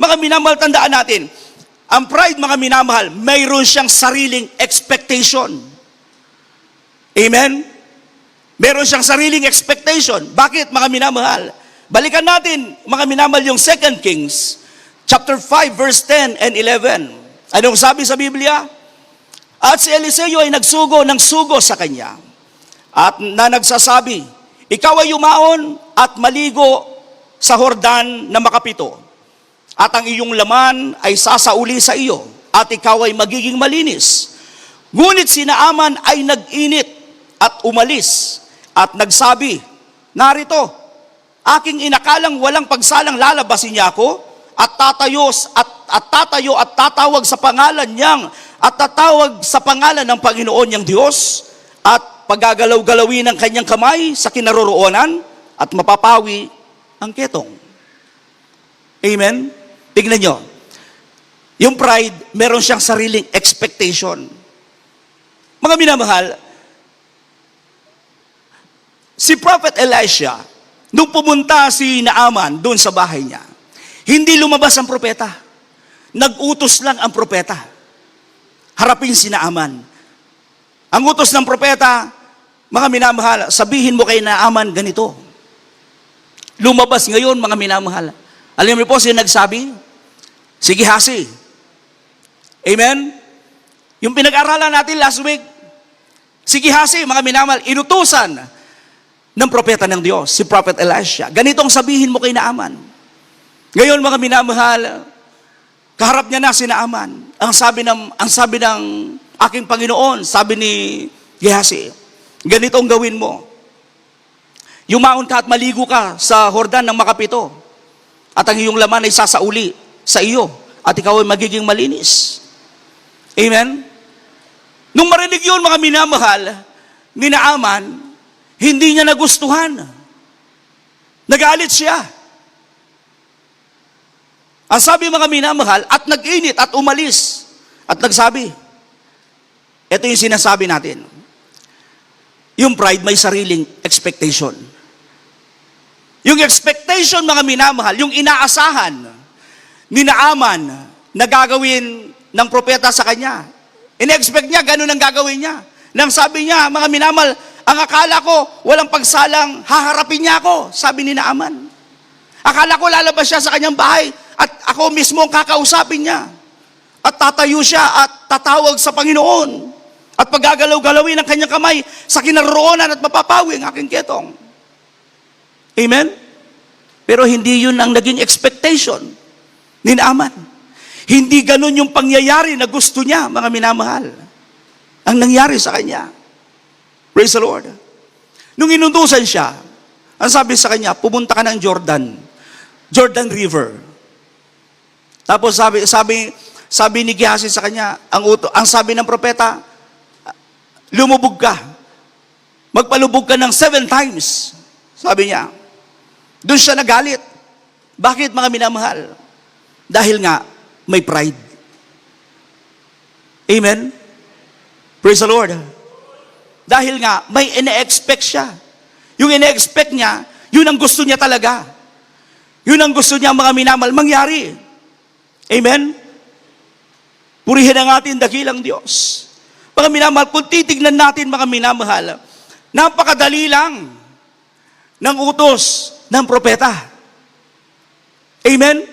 Mga minamahal, tandaan natin, ang pride, mga minamahal, mayroon siyang sariling expectation. Amen? Meron siyang sariling expectation. Bakit, mga minamahal? Balikan natin, mga minamahal, yung 2 Kings, chapter 5, verse 10 and 11. Anong sabi sa Biblia? At si Eliseo ay nagsugo ng sugo sa kanya. At na nagsasabi, ikaw ay yumaon at maligo sa Hordan na makapito. At ang iyong laman ay sasauli sa iyo. At ikaw ay magiging malinis. Ngunit si Naaman ay nag-init at umalis. At nagsabi, narito, aking inakalang walang pagsalang lalabasin niya ako, at tatayo at tatawag sa pangalan niyang, at tatawag sa pangalan ng Panginoon niyang Diyos, at paggagalaw-galawin ng kanyang kamay sa kinaroroonan, at mapapawi ang ketong. Amen? Tignan nyo. Yung pride, meron siyang sariling expectation. Mga minamahal, si Prophet Elisha, nung pumunta si Naaman doon sa bahay niya, hindi lumabas ang propeta. Nag-utos lang ang propeta. Harapin si Naaman. Ang utos ng propeta, mga minamahal, sabihin mo kay Naaman ganito. Lumabas ngayon, mga minamahal. Alam niyo po sino nagsabi? Si Gehazi. Amen? Yung pinag-aralan natin last week, si Gehazi, mga minamahal, inutusan ng propeta ng Diyos, si Prophet Elisha. Ganitong sabihin mo kay Naaman. Ngayon, mga minamahal, kaharap niya na si Naaman. Ang sabi ng aking Panginoon, sabi ni Gehazi, ganitong gawin mo. Yumaon ka at maligo ka sa Hordan ng makapito. At ang iyong laman ay sasauli sa iyo. At ikaw ay magiging malinis. Amen? Nung marinig yun, mga minamahal, ni Naaman, hindi niya nagustuhan. Nagalit siya. Ang sabi, mga minamahal, at nag-init at umalis. At nagsabi, ito yung sinasabi natin. Yung pride may sariling expectation. Yung expectation, mga minamahal, yung inaasahan ni Naaman na gagawin ng propeta sa kanya. In-expect niya, ganun ang gagawin niya. Nang sabi niya, mga minamahal, ang akala ko, walang pagsalang, haharapin niya ako, sabi ni Naaman. Akala ko lalabas siya sa kanyang bahay at ako mismo ang kakausapin niya. At tatayo siya at tatawag sa Panginoon. At paggagalaw-galawin ang kanyang kamay sa kinaroroonan at mapapawi ang aking ketong. Amen? Pero hindi yun ang naging expectation ni Naaman. Hindi ganun yung pangyayari na gusto niya, mga minamahal. Ang nangyari sa kanya. Praise the Lord. Nung inutusan siya, ang sabi sa kanya, pumunta ka ng Jordan River. Tapos sabi ni Gehazi sa kanya, ang sabi ng propeta, lumubog ka. Magpalubog ka ng 7 times. Sabi niya. Doon siya nagalit. Bakit, mga minamahal? Dahil nga, may pride. Amen? Praise the Lord. Dahil nga, may ine-expect siya. Yung ine-expect niya, yun ang gusto niya talaga. Yun ang gusto niya, mga minamahal, mangyari. Amen? Purihin ang ating dakilang Diyos. Mga minamahal, kung titignan natin, mga minamahal, napakadali lang ng utos ng propeta. Amen?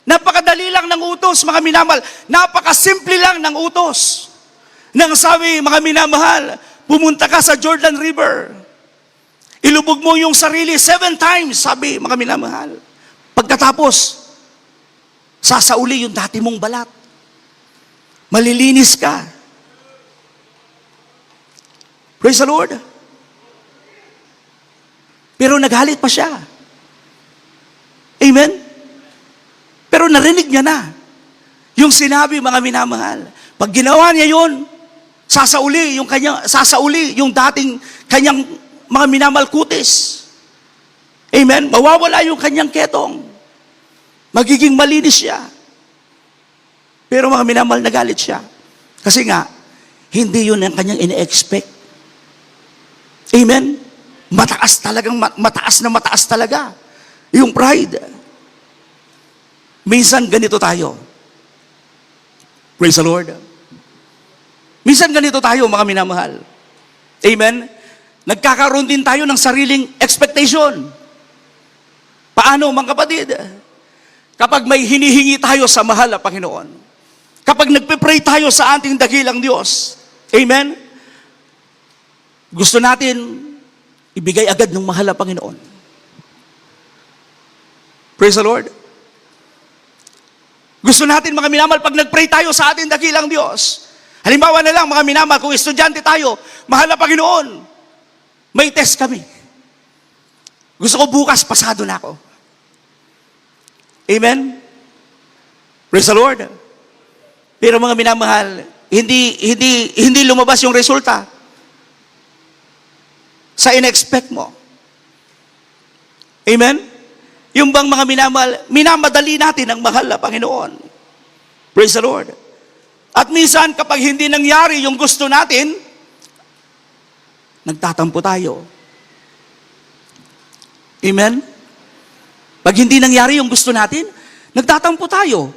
Napakadali lang ng utos, mga minamahal. Napakasimple lang ng utos. Nang sabi, mga minamahal, pumunta ka sa Jordan River. Ilubog mo yung sarili 7 times, sabi, mga minamahal. Pagkatapos, sasauli yung dati mong balat. Malilinis ka. Praise the Lord. Pero naghalit pa siya. Amen? Pero narinig niya na. Yung sinabi, mga minamahal. Pag ginawa niya yun, sasauli yung dating kanyang mga minamahal kutis. Amen? Mawawala yung kanyang ketong. Magiging malinis siya. Pero mga minamahal, nagalit siya. Kasi nga, hindi yun ang kanyang ine-expect. Amen? Mataas na mataas talaga. Yung pride. minsan ganito tayo. Praise the Lord. Minsan ganito tayo, mga minamahal. Amen? Nagkakaroon din tayo ng sariling expectation. Paano, mga kapatid? Kapag may hinihingi tayo sa mahal na Panginoon, kapag nagpe-pray tayo sa ating dakilang Diyos, amen? Gusto natin ibigay agad ng mahal na Panginoon. Praise the Lord. Gusto natin, mga minamahal, pag nag-pray tayo sa ating dakilang Diyos, halimbawa na lang, mga minamahal, kung estudyante tayo, mahal na Panginoon, may test kami. Gusto ko bukas, pasado na ako. Amen? Praise the Lord. Pero mga minamahal, hindi lumabas yung resulta sa in-expect mo. Amen? Yung bang mga minamahal, minamadali natin ang mahal na Panginoon. Praise the Lord. At minsan, kapag hindi nangyari yung gusto natin, nagtatampo tayo. Amen? Pag hindi nangyari yung gusto natin, nagtatampo tayo.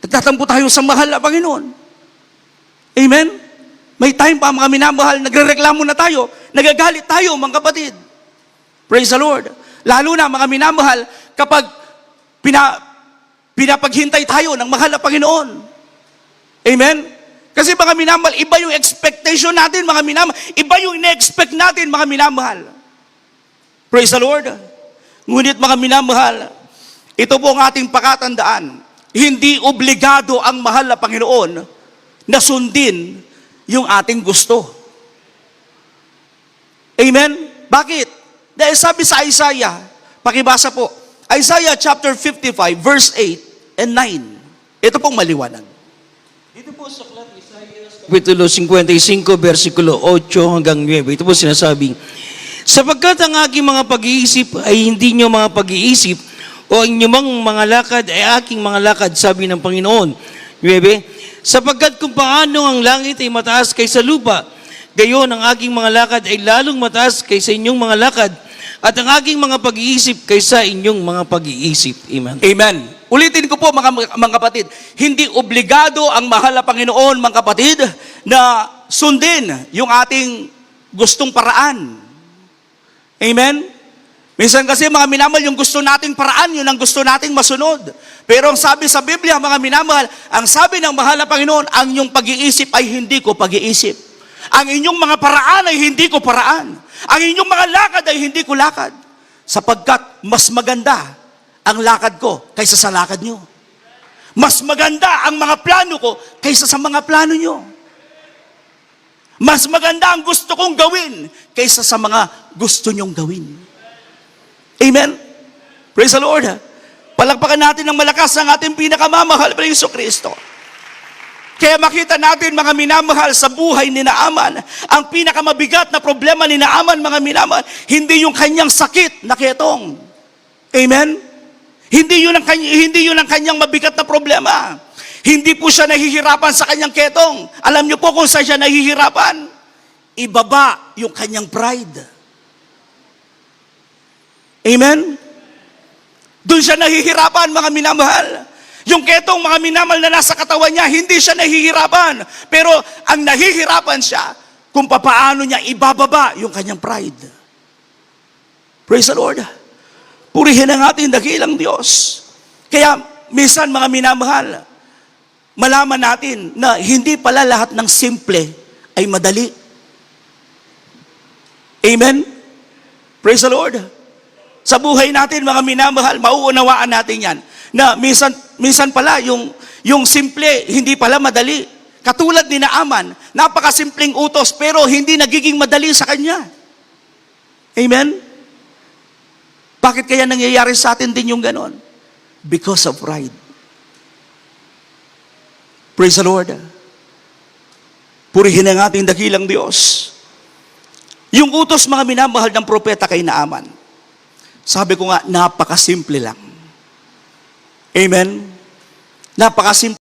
Nagtatampo tayo sa mahal na Panginoon. Amen? May time pa, mga minamahal, nagrereklamo na tayo, nagagalit tayo, mga kapatid. Praise the Lord. Lalo na, mga minamahal, kapag pinapaghintay tayo ng mahal na Panginoon. Amen? Kasi mga minamahal, iba yung expectation natin, mga minamahal. Iba yung ina-expect natin, mga minamahal. Praise the Lord. Ngunit mga minamahal, ito po ang ating pakatandaan. Hindi obligado ang mahal na Panginoon na sundin yung ating gusto. Amen? Bakit? Dahil sabi sa Isaiah, pakibasa po, Isaiah chapter 55, verse 8 and 9. Ito pong maliwanag. Dito po sa aklat ni Isaiah, Kapitulo 55, versikulo 8 hanggang 9. Ito po sinasabing, sapagkat ang aking mga pag-iisip ay hindi nyo mga pag-iisip, o ang inyong mga lakad ay aking mga lakad, sabi ng Panginoon. 9, sapagkat kung paano ang langit ay mataas kaysa lupa, gayon ang aking mga lakad ay lalong mataas kaysa inyong mga lakad, at ang aking mga pag-iisip kaysa inyong mga pag-iisip. Amen. Amen. Ulitin ko po, mga kapatid, hindi obligado ang mahal na Panginoon, mga kapatid, na sundin yung ating gustong paraan. Amen? Minsan kasi, mga minamahal, yung gusto nating paraan, yun ang gusto nating masunod. Pero ang sabi sa Biblia, mga minamahal, ang sabi ng mahal na Panginoon, ang inyong pag-iisip ay hindi ko pag-iisip. Ang inyong mga paraan ay hindi ko paraan. Ang inyong mga lakad ay hindi ko lakad. Sapagkat mas maganda ang lakad ko kaysa sa lakad nyo. Mas maganda ang mga plano ko kaysa sa mga plano nyo. Mas maganda ang gusto kong gawin kaysa sa mga gusto nyong gawin. Amen? Praise the Lord. Palakpakan natin ng malakas ang ating pinakamamahal na Jesucristo. Kaya makita natin, mga minamahal, sa buhay ni Naaman, ang pinakamabigat na problema ni Naaman, mga minamahal, hindi yung kanyang sakit na ketong. Amen? Hindi yun ang kanyang mabigat na problema. Hindi po siya nahihirapan sa kanyang ketong. Alam niyo po kung saan siya nahihirapan? Ibaba yung kanyang pride. Amen? Doon siya nahihirapan, mga minamahal. Yung ketong, mga minamahal, na nasa katawan niya, hindi siya nahihirapan. Pero ang nahihirapan siya kung papaano niya ibababa yung kanyang pride. Praise the Lord. Purihin ang ating dakilang Diyos. Kaya, minsan, mga minamahal, malaman natin na hindi pala lahat ng simple ay madali. Amen? Praise the Lord. Sa buhay natin, mga minamahal, mauunawaan natin yan. Na minsan pala, yung simple, hindi pala madali. Katulad ni Naaman, napakasimpleng utos, pero hindi nagiging madali sa kanya. Amen? Bakit kaya nangyayari sa atin din yung ganon? Because of pride. Praise the Lord. Purihin ang ating dakilang Diyos. Yung utos, mga minamahal, ng propeta kay Naaman, sabi ko nga, napakasimple lang. Amen? Napakasimple.